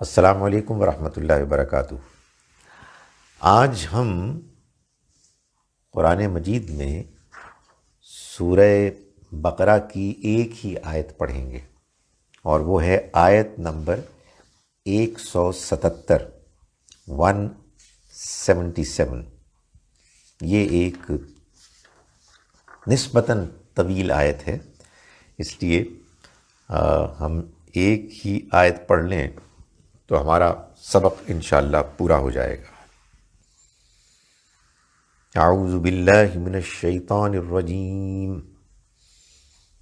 السلام علیکم ورحمۃ اللہ وبرکاتہ۔ آج ہم قرآن مجید میں سورہ بقرہ کی ایک ہی آیت پڑھیں گے، اور وہ ہے آیت نمبر 177 177۔ یہ ایک نسبتاً طویل آیت ہے، اس لیے ہم ایک ہی آیت پڑھ لیں تو ہمارا سبق انشاءاللہ پورا ہو جائے گا۔ اعوذ باللہ من الشیطان الرجیم،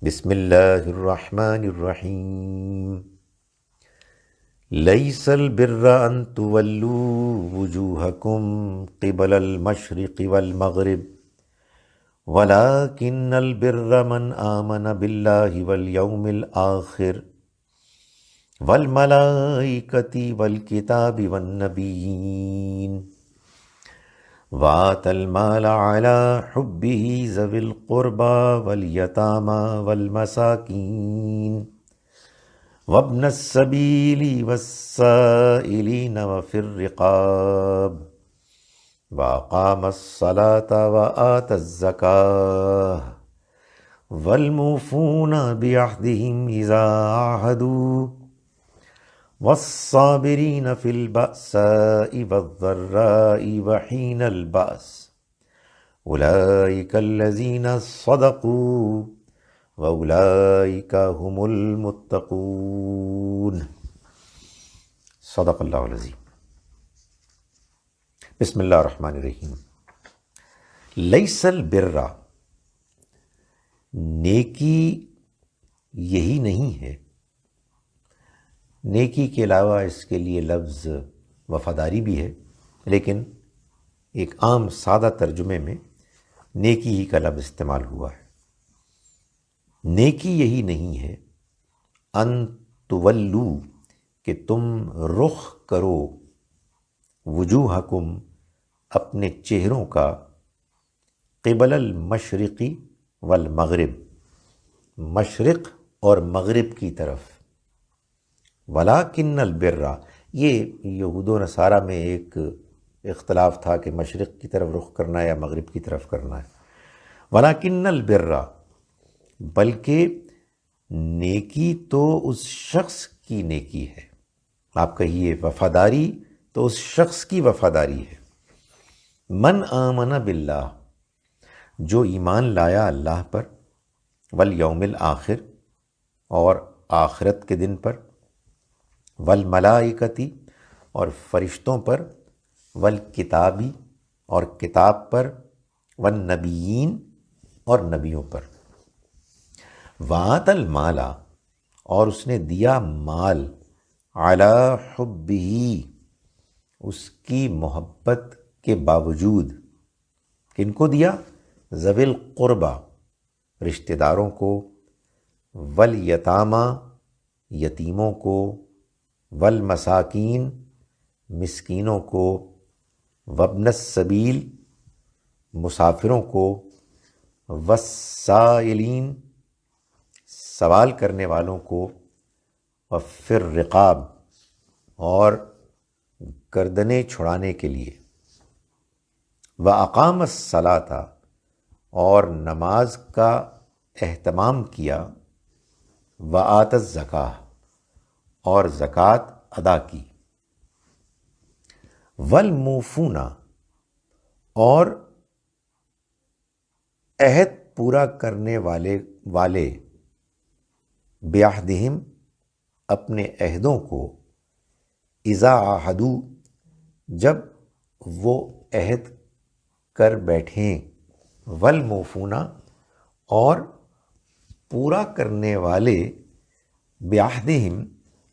بسم اللہ الرحمن الرحیم۔ لیس البر ان تولوا وجوہکم قبل المشرق والمغرب ولكن البر من آمن باللہ والیوم الآخر والملائکۃ والکتاب والنبیین وآتى المال على حبه ذوي القربى واليتامى والمساكين وابن السبيل والسائلين وفي الرقاب وأقام الصلاة وآتى الزكاة والموفون بعهدهم إذا عاهدوا والصابرين في البأساء والضراء وحين البأس أولئك الذين صدقوا وأولئك هم المتقون۔ صدق اللہ العظیم۔ بسم اللہ الرحمن الرحیم۔ لیس البر، نیکی یہی نہیں ہے۔ نیکی کے علاوہ اس کے لیے لفظ وفاداری بھی ہے، لیکن ایک عام سادہ ترجمے میں نیکی ہی کا لفظ استعمال ہوا ہے۔ نیکی یہی نہیں ہے ان تولو، کہ تم رخ کرو، وجوہکم، اپنے چہروں کا، قبل المشرقی والمغرب، مشرق اور مغرب کی طرف۔ ولیکن البر، یہ یہود و نصارہ میں ایک اختلاف تھا کہ مشرق کی طرف رخ کرنا ہے یا مغرب کی طرف کرنا ہے۔ ولیکن البر، بلکہ نیکی تو اس شخص کی نیکی ہے، آپ کہیے وفاداری تو اس شخص کی وفاداری ہے، من آمن باللہ، جو ایمان لایا اللہ پر، والیوم الآخر، اور آخرت کے دن پر، والملائکتی، اور فرشتوں پر، والکتابی، اور کتاب پر، والنبیین، اور نبیوں پر، وآت المال، اور اس نے دیا مال، علی حبہ، اس کی محبت کے باوجود، کن کو دیا؟ ذوی القربہ، رشتہ داروں کو، والیتامى، یتیموں کو، والمساکین، مسکینوں کو، وابن السبیل، مسافروں کو، والسائلین، سوال کرنے والوں کو، وفی الرقاب، اور گردنیں چھڑانے کے لیے، وأقام الصلاۃ، اور نماز کا اہتمام کیا، وآت الزکاۃ، اور زکوٰۃ ادا کی، والموفون، اور عہد پورا کرنے والے بعہدہم، اپنے عہدوں کو، اذا عاہدوا، جب وہ عہد کر بیٹھیں، والموفون، اور پورا کرنے والے بعہدہم،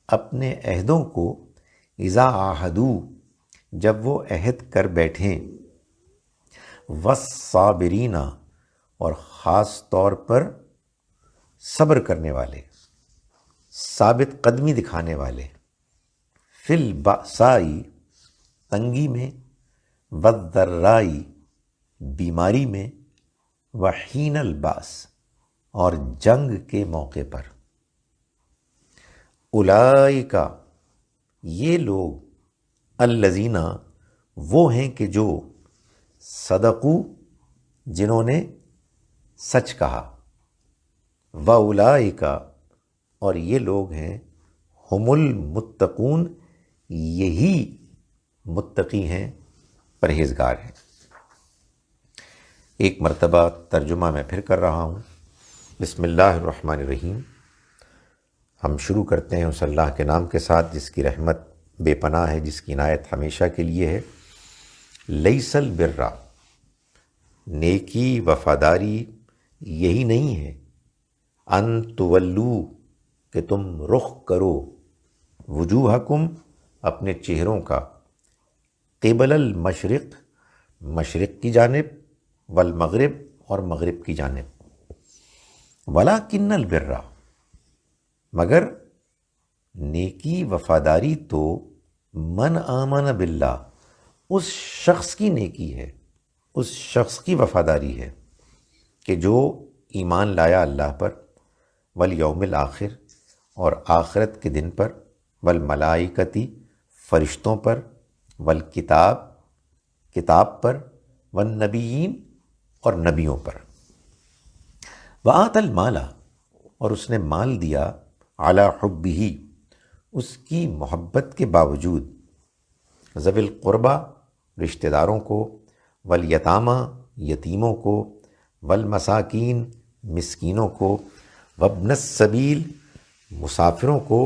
اپنے عہدوں کو، اذا عاہدوا، جب وہ عہد کر بیٹھیں، والصابرین، اور خاص طور پر صبر کرنے والے، ثابت قدمی دکھانے والے، فی البأساء، تنگی میں، والضراء، بیماری میں، وحین الباس، اور جنگ کے موقع پر۔ اولئک، یہ لوگ الذین وہ ہیں کہ جو صدقو جنہوں نے سچ کہا، وَأُولَئِکَ اور یہ لوگ ہیں ہم المتقون یہی متقی ہیں، پرہیزگار ہیں۔ ایک مرتبہ ترجمہ میں پھر کر رہا ہوں۔ بسم اللہ الرحمن الرحیم۔ ہم شروع کرتے ہیں اس اللہ کے نام کے ساتھ جس کی رحمت بے پناہ ہے، جس کی عنایت ہمیشہ کے لیے ہے۔ لیس البر، نیکی وفاداری یہی نہیں ہے، ان تولو کہ تم رخ کرو، وجوہکم اپنے چہروں کا، قبل المشرق مشرق کی جانب، والمغرب اور مغرب کی جانب، ولیکن البر مگر نیکی وفاداری تو من آمن باللہ اس شخص کی نیکی ہے، اس شخص کی وفاداری ہے کہ جو ایمان لایا اللہ پر، والیوم الآخر اور آخرت کے دن پر، والملائکتی فرشتوں پر، والکتاب کتاب پر، والنبیین اور نبیوں پر، وآت المال اور اس نے مال دیا، علی حبہ اس کی محبت کے باوجود، ذوی القربہ رشتہ داروں کو، والیتامہ یتیموں کو، والمساکین مسکینوں کو، وابن السبیل مسافروں کو،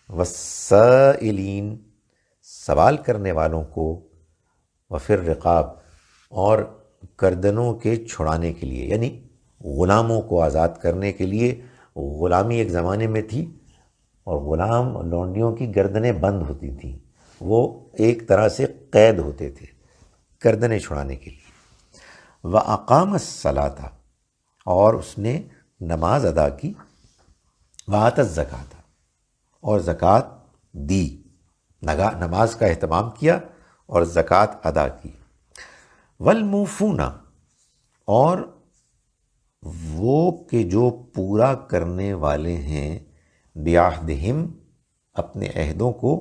والسائلین سوال کرنے والوں کو، وفی الرقاب اور گردنوں کے چھڑانے کے لیے، یعنی غلاموں کو آزاد کرنے کے لیے۔ غلامی ایک زمانے میں تھی اور غلام لونڈیوں کی گردنیں بند ہوتی تھیں، وہ ایک طرح سے قید ہوتے تھے گردنیں چھڑانے کے لیے۔ وَأَقَامَ الصَّلَاةَ اور اس نے نماز ادا کی، وَآتَ الزَّكَاةَ اور زکوٰۃ دی، نماز کا اہتمام کیا اور زکوٰۃ ادا کی۔ وَالْمُوفُونَ اور وہ کہ جو پورا کرنے والے ہیں، بعہدہم اپنے عہدوں کو،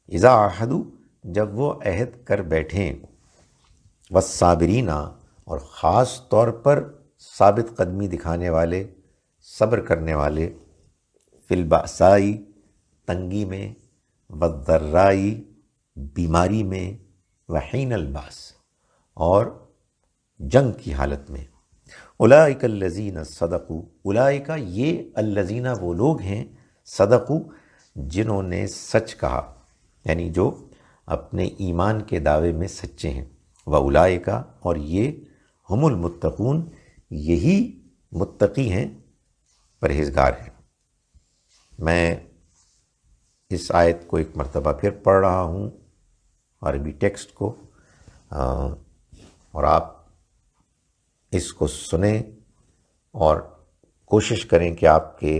اذا عہدوا جب وہ عہد کر بیٹھیں، والصابرین اور خاص طور پر ثابت قدمی دکھانے والے، صبر کرنے والے، فی البأسائی تنگی میں، والضرائی بیماری میں، وحین الباس اور جنگ کی حالت میں۔ اولئک الذین صدقوا اولئک یہ الذین وہ لوگ ہیں، صدقوا جنہوں نے سچ کہا، یعنی جو اپنے ایمان کے دعوے میں سچے ہیں، واولئک اور یہ ہم المتقون یہی متقی ہیں، پرہیزگار ہیں۔ میں اس آیت کو ایک مرتبہ پھر پڑھ رہا ہوں، عربی ٹیکسٹ کو، اور آپ اس کو سنیں اور کوشش کریں کہ آپ کے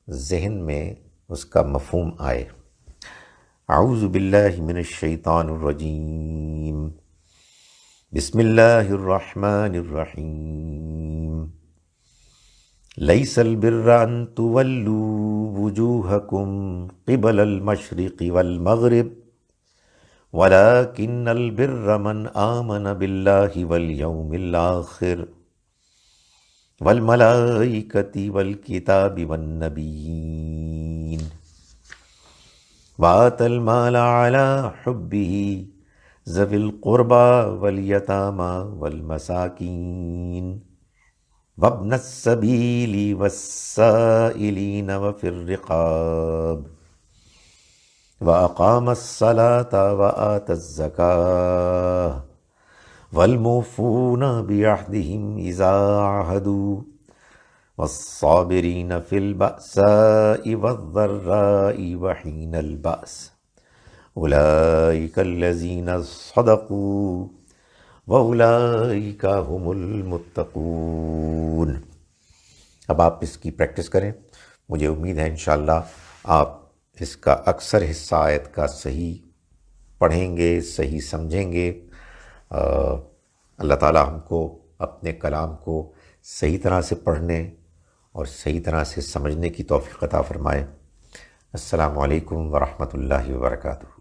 ذہن میں اس کا مفہوم آئے۔ اعوذ باللہ من الشیطان الرجیم، بسم اللہ الرحمن الرحیم۔ لیس البر ان تولوا وجوہکم قبل المشرق والمغرب ولكن البر من آمن بالله واليوم الآخر والملائكة والكتاب والنبيين وآتى المال على حبه ذوي القربى واليتامى والمساكين وابن السبيل والسائلين وفي الرقاب وَأَقَامَ الصَّلَاةَ وَآتَى الزَّكَاةَ وَالْمُوفُونَ بِعَهْدِهِمْ إِذَا عَاهَدُوا وَالصَّابِرِينَ فِي الْبَأْسَاءِ وَالضَّرَّاءِ وَحِينَ الْبَأْسِ أُولَئِكَ الَّذِينَ صَدَقُوا وَأُولَئِكَ هُمُ الْمُتَّقُونَ۔ اب آپ اس کی پریکٹس کریں، مجھے امید ہے انشاءاللہ آپ اس کا اکثر حصہ آیت کا صحیح پڑھیں گے، صحیح سمجھیں گے۔ اللہ تعالی ہم کو اپنے کلام کو صحیح طرح سے پڑھنے اور صحیح طرح سے سمجھنے کی توفیق عطا فرمائے۔ السلام علیکم ورحمۃ اللہ وبرکاتہ۔